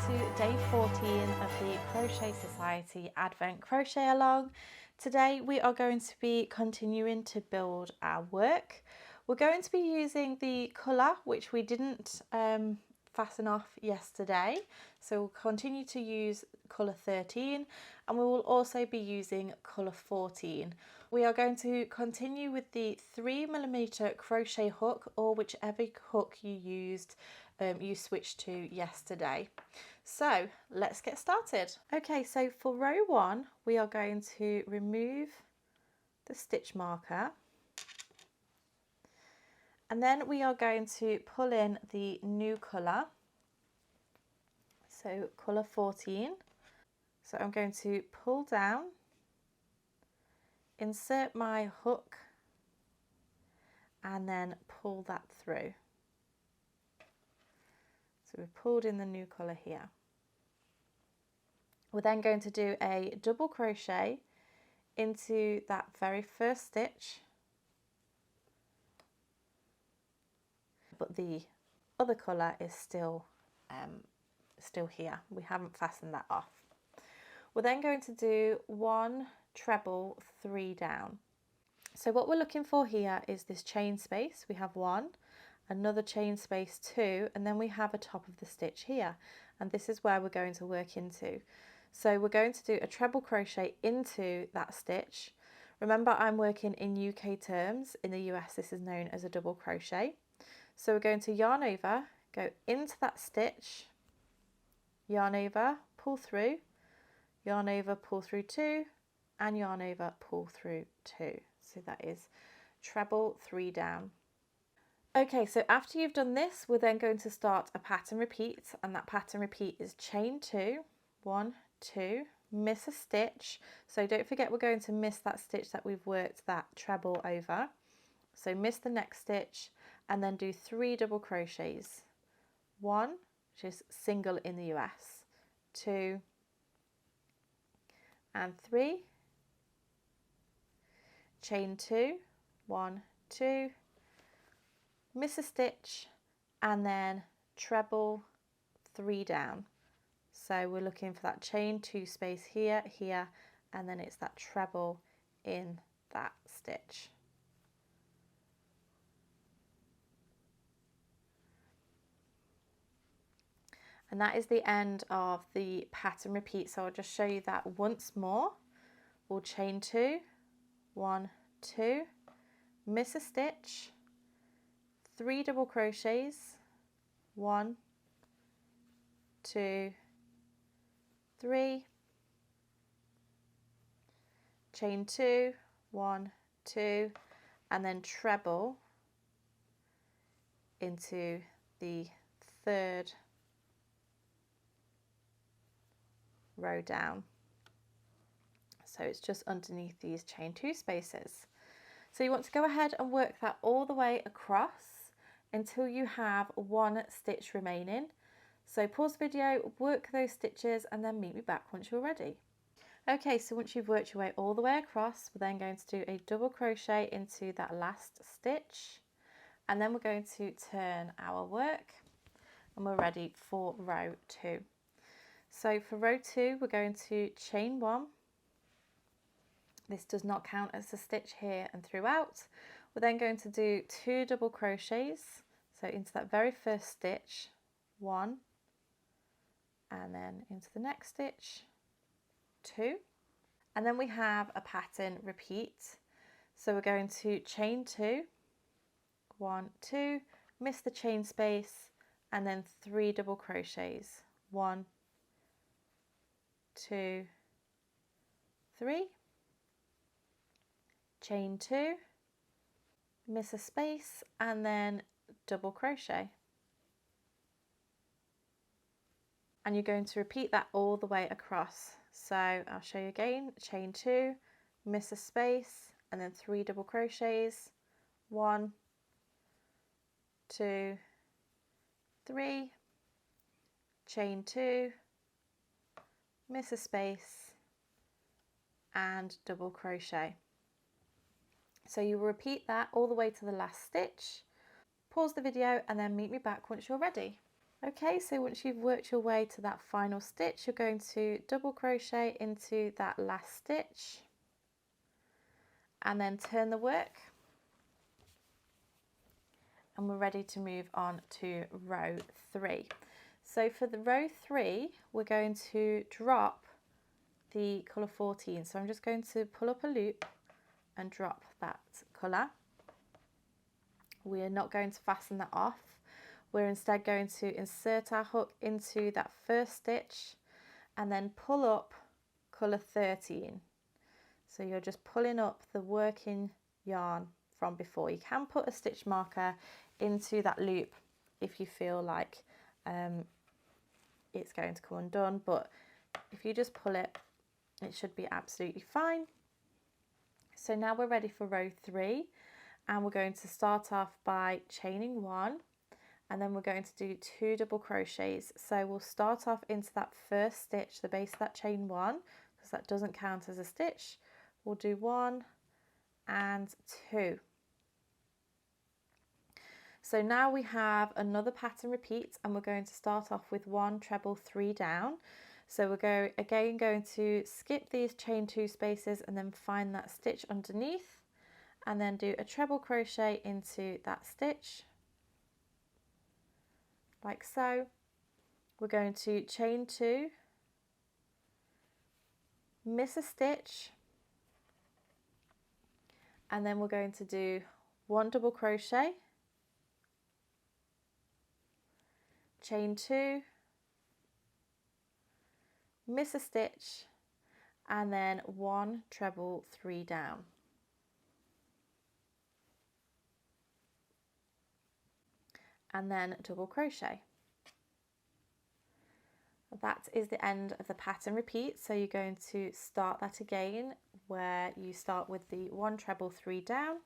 to day 14 of the Crochet Society Advent Crochet Along. Today we are going to be continuing to build our work. We're going to be using the colour which we didn't fasten off yesterday, so we'll continue to use colour 13 and we will also be using colour 14. We are going to continue with the 3mm crochet hook, or whichever hook you used you switched to yesterday. So let's get started. Okay, so for row 1 we are going to remove the stitch marker, and then we are going to pull in the new colour, so colour 14. So I'm going to pull down, insert my hook and then pull that through. So we've pulled in the new colour here. We're then going to do a double crochet into that very first stitch, but the other colour is still here. We haven't fastened that off. We're then going to do 1 treble 3 down. So what we're looking for here is this chain space. We have 1, another chain space 2, and then we have a top of the stitch here, and this is where we're going to work into. So we're going to do a treble crochet into that stitch. Remember, I'm working in UK terms. In the US this is known as a double crochet. So we're going to yarn over, go into that stitch, yarn over, pull through, yarn over, pull through 2, and yarn over, pull through 2. So that is treble 3 down. Okay, so after you've done this, we're then going to start a pattern repeat, and that pattern repeat is chain 2, 1, 2, miss a stitch. So don't forget we're going to miss that stitch that we've worked that treble over. So miss the next stitch and then do 3 double crochets. 1, which is single in the US, 2 and 3, chain 2, 1, 2, miss a stitch and then treble 3 down. So we're looking for that chain 2 space here, here, and then it's that treble in that stitch. And that is the end of the pattern repeat. So I'll just show you that once more. We'll chain 2, 1, 2, miss a stitch, 3 double crochets, 1, 2, 3, chain 2, 1, 2, and then treble into the 3rd row down. So it's just underneath these chain 2 spaces. So you want to go ahead and work that all the way across until you have 1 stitch remaining. So pause the video, work those stitches, and then meet me back once you're ready. Okay, so once you've worked your way all the way across, we're then going to do a double crochet into that last stitch, and then we're going to turn our work and we're ready for row 2. So for row 2 we're going to chain 1. This does not count as a stitch here and throughout. We're then going to do 2 double crochets, so into that very first stitch, 1, and then into the next stitch, 2, and then we have a pattern repeat. So we're going to chain 2, 1, 2, miss the chain space, and then 3 double crochets, 1, 2, 3, chain 2, miss a space, and then double crochet. And you're going to repeat that all the way across. So I'll show you again, chain 2, miss a space, and then 3 double crochets, 1, 2, 3, chain 2, miss a space, and double crochet. So you will repeat that all the way to the last stitch. Pause the video and then meet me back once you're ready. Okay, so once you've worked your way to that final stitch, you're going to double crochet into that last stitch and then turn the work, and we're ready to move on to row 3. So for the row 3, we're going to drop the colour 14. So I'm just going to pull up a loop and drop that colour. We are not going to fasten that off. We're instead going to insert our hook into that first stitch and then pull up colour 13. So you're just pulling up the working yarn from before. You can put a stitch marker into that loop if you feel like it's going to come undone, but if you just pull it, it should be absolutely fine. So now we're ready for row 3, and we're going to start off by chaining 1, and then we're going to do 2 double crochets. So we'll start off into that first stitch, the base of that chain 1, because that doesn't count as a stitch. We'll do 1 and 2. So now we have another pattern repeat, and we're going to start off with 1 treble 3 down. So we're going to skip these chain 2 spaces and then find that stitch underneath, and then do a treble crochet into that stitch like so. We're going to chain 2, miss a stitch, and then we're going to do 1 double crochet, chain 2, miss a stitch, and then 1 treble 3 down. And then double crochet. That is the end of the pattern repeat. So you're going to start that again, where you start with the 1 treble 3 down,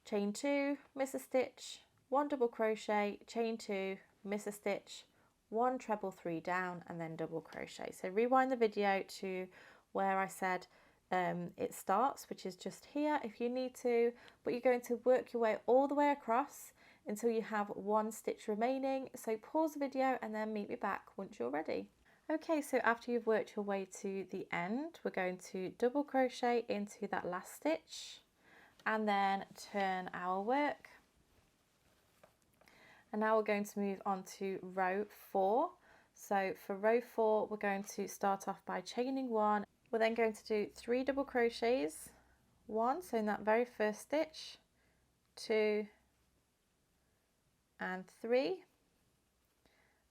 chain 2, miss a stitch, 1 double crochet, chain 2, miss a stitch, 1 treble 3 down, and then double crochet. So rewind the video to where I said it starts, which is just here if you need to, but you're going to work your way all the way across until you have 1 stitch remaining. So pause the video and then meet me back once you're ready. Okay, so after you've worked your way to the end, we're going to double crochet into that last stitch and then turn our work. And now we're going to move on to row 4. So for row 4, we're going to start off by chaining 1. We're then going to do 3 double crochets, 1, so in that very first stitch, 2 and 3,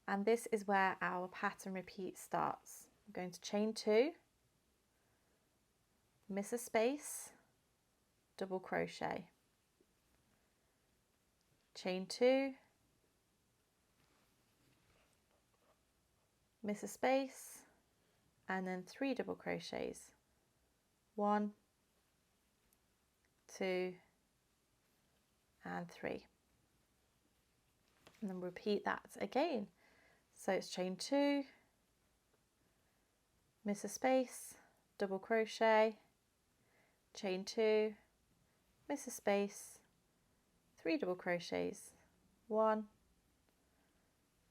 and this is where our pattern repeat starts. I'm going to chain 2, miss a space, double crochet, chain 2, miss a space, and then 3 double crochets, 1, 2 and 3, and then repeat that again. So it's chain 2, miss a space, double crochet, chain 2, miss a space, 3 double crochets, 1,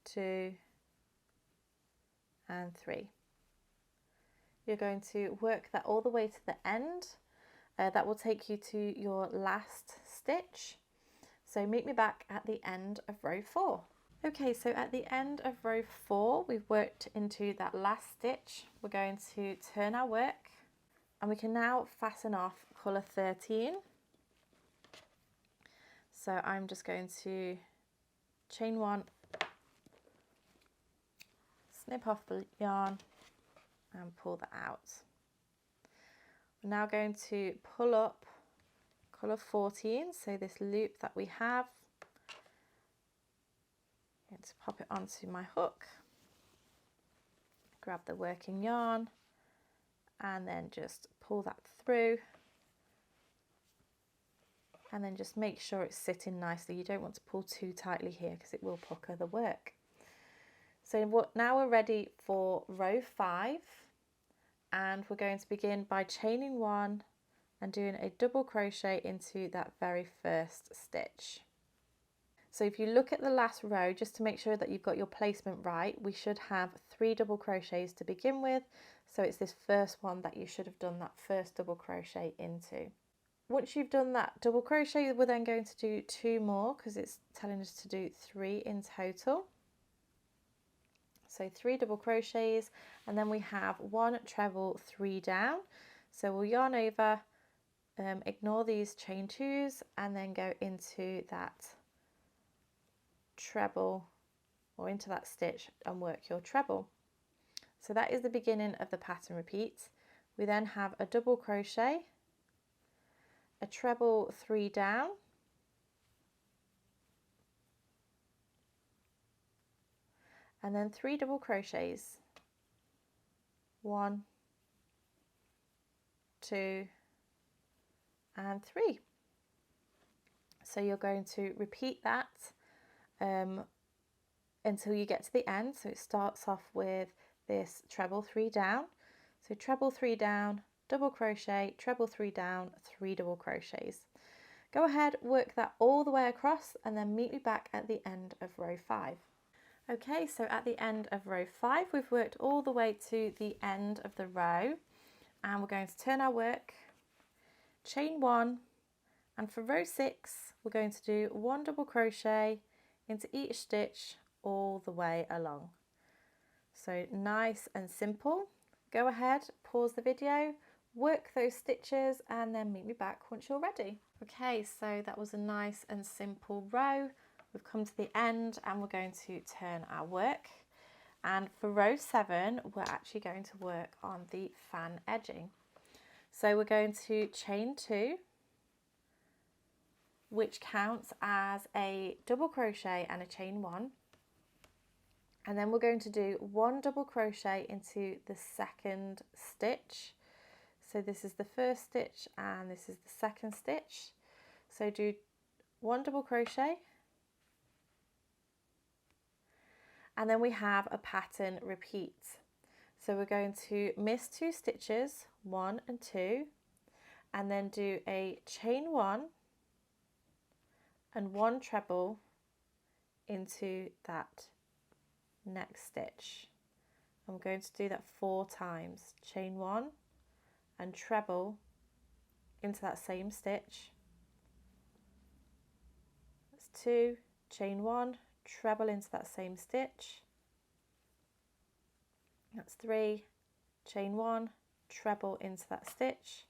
2 and 3. You're going to work that all the way to the end. That will take you to your last stitch. So meet me back at the end of row 4. Okay, so at the end of row 4, we've worked into that last stitch. We're going to turn our work, and we can now fasten off colour 13. So I'm just going to chain 1, snip off the yarn and pull that out. We're now going to pull up colour 14, so this loop that we have. I'm going to pop it onto my hook, grab the working yarn, and then just pull that through, and then just make sure it's sitting nicely. You don't want to pull too tightly here because it will pucker the work. So now we're ready for row 5, and we're going to begin by chaining 1 and doing a double crochet into that very first stitch. So if you look at the last row, just to make sure that you've got your placement right, we should have 3 double crochets to begin with. So it's this first one that you should have done that first double crochet into. Once you've done that double crochet, we're then going to do 2 more because it's telling us to do 3 in total. So 3 double crochets, and then we have 1 treble 3 down. So we'll yarn over, ignore these chain 2s, and then go into that treble or into that stitch and work your treble. So that is the beginning of the pattern repeat. We then have a double crochet, a treble 3 down, and then 3 double crochets, 1, 2 and 3. So you're going to repeat that until you get to the end. So it starts off with this treble 3 down, so treble 3 down, double crochet, treble 3 down, 3 double crochets. Go ahead, work that all the way across, and then meet me back at the end of row 5. Okay, so at the end of row 5, we've worked all the way to the end of the row, and we're going to turn our work, chain 1, and for row 6 we're going to do 1 double crochet into each stitch all the way along. So nice and simple. Go ahead, pause the video, work those stitches, and then meet me back once you're ready. Okay, so that was a nice and simple row. We've come to the end and we're going to turn our work. And for row 7, we're actually going to work on the fan edging. So we're going to chain 2, which counts as a double crochet and a chain 1. And then we're going to do 1 double crochet into the second stitch. So this is the first stitch and this is the second stitch. So do 1 double crochet, and then we have a pattern repeat. So we're going to miss 2 stitches, 1 and 2, and then do a chain 1 and 1 treble into that next stitch. I'm going to do that 4 times. Chain 1 and treble into that same stitch. That's 2, chain 1, treble into that same stitch. That's 3, chain 1, treble into that stitch.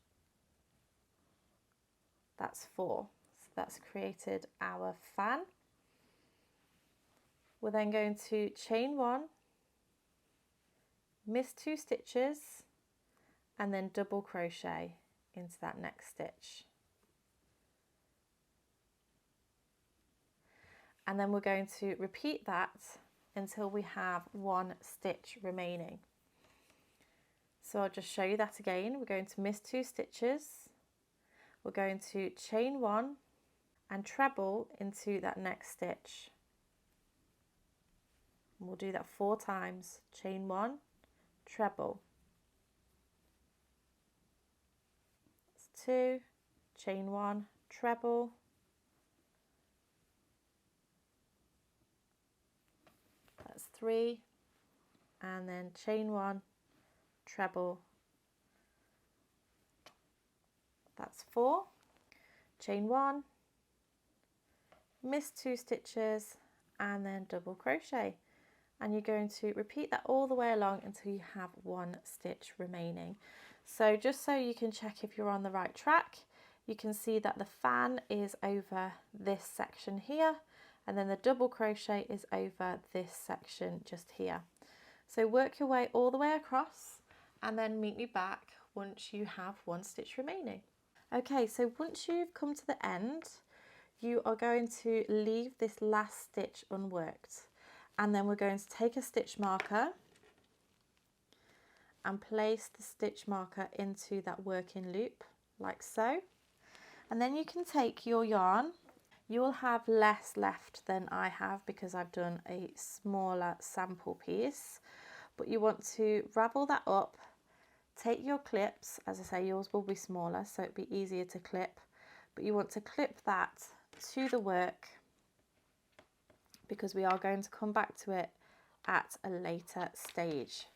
That's 4. So that's created our fan. We're then going to chain 1, miss 2 stitches, and then double crochet into that next stitch. And then we're going to repeat that until we have 1 stitch remaining. So I'll just show you that again. We're going to miss 2 stitches, we're going to chain 1 and treble into that next stitch. And we'll do that 4 times. Chain 1, treble. That's 2, chain 1, treble. That's 3, and then chain 1, treble. That's 4, chain 1, miss 2 stitches, and then double crochet. And you're going to repeat that all the way along until you have 1 stitch remaining. So just so you can check if you're on the right track, you can see that the fan is over this section here, and then the double crochet is over this section just here. So work your way all the way across and then meet me back once you have 1 stitch remaining. Okay, so once you've come to the end, you are going to leave this last stitch unworked, and then we're going to take a stitch marker and place the stitch marker into that working loop like so. And then you can take your yarn. You will have less left than I have because I've done a smaller sample piece, but you want to ravel that up, take your clips. As I say, yours will be smaller so it'd be easier to clip, but you want to clip that to the work because we are going to come back to it at a later stage.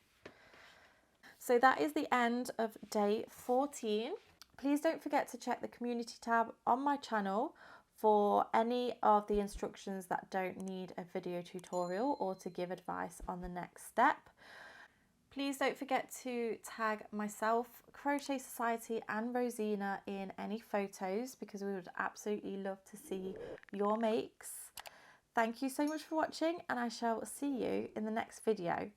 So that is the end of day 14. Please don't forget to check the community tab on my channel for any of the instructions that don't need a video tutorial or to give advice on the next step. Please don't forget to tag myself, Crochet Society and Rosina in any photos because we would absolutely love to see your makes. Thank you so much for watching and I shall see you in the next video.